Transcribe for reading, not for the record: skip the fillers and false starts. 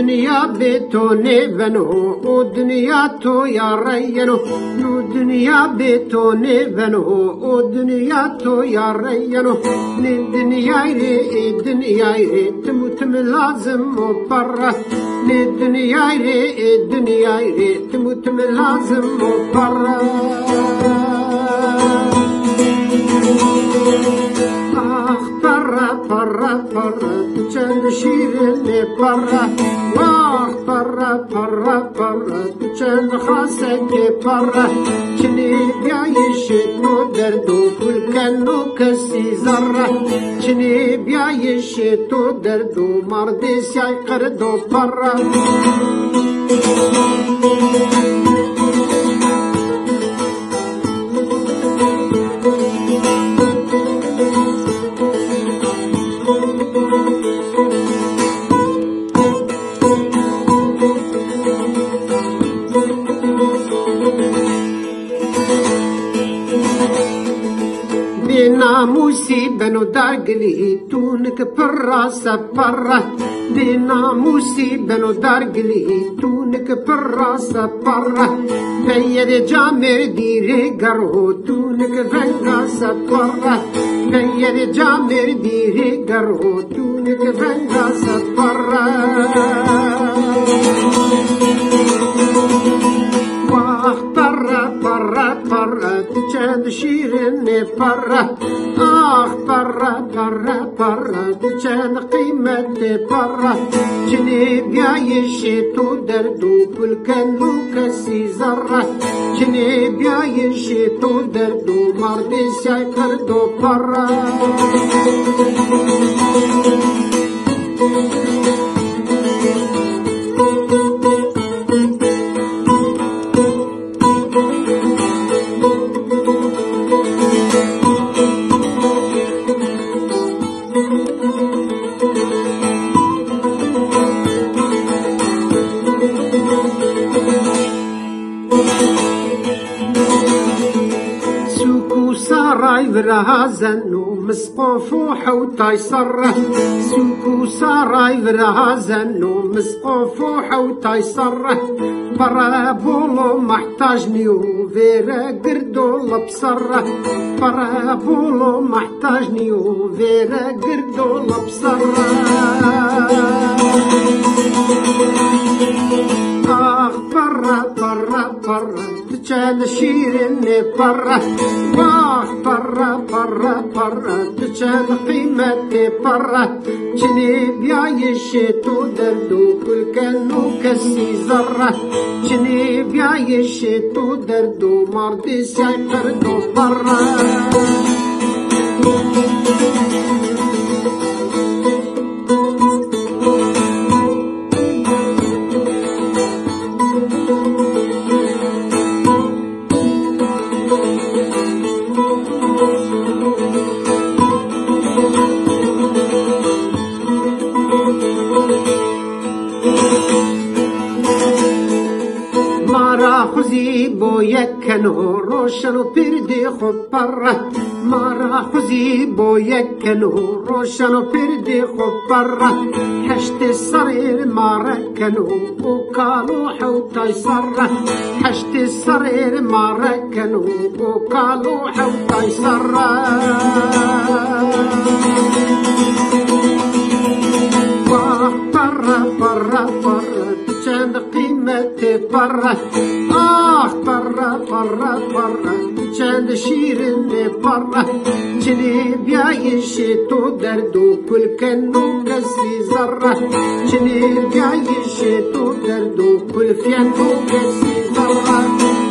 دنیا به تو نبنو او دنیا تو یارینو نو دنیا به تو نبنو او دنیا تو یارینو نه دنیای ری دنیای ری تم لازم و پره نه دنیای ری تم لازم و پره پره چند شیرین پره واه پره چند خاصه که پره چنی بیایش تو درد و کلکنو کسی ذره چنی بیایش تو درد و مرد سیای قرد و پره ناموسی بنو درگلی تونک پرا سپره دی ناموسی بنو درگلی تونک پرا سپره بیر جامر دیره گرو تونک رنگا سپره بیر جامر دیره گرو تونک رنگا سپره پره چند شیرین پره پره چند قیمت پره چنی بیایش تو درد و کلکنو کسی ذره چنی بیایش تو درد و مرد سیای کرد و پره سراي برها زنو مسقوف وحوطاي صره سوكو سراي برها زنو مسقوف وحوطاي صره برا بولو محتاجني وفيرا قردو لبصره برا بولو محتاجني وفيرا قردو لبصره برا تشان شيرين برا برا تشان قيمة برا جني بيعيش تو دردو كل كانو كسي زرة جني بيعيش تو دردو مرضي سيقردو برا خوزی با یک کنو روشن و پردی خود پره مارا خوزی با یک کنو روشن و پردی خود پره هشت سریر مارا کنو و کالو حوتای سره هشت سریر مارا کنو و کالو حوتای سره برا چند قیمت برا برا چند شیرین برا چنی بیایش تو دردو کل کنو کسی ذره چنی بیایش تو دردو کل فیانو کسی ذره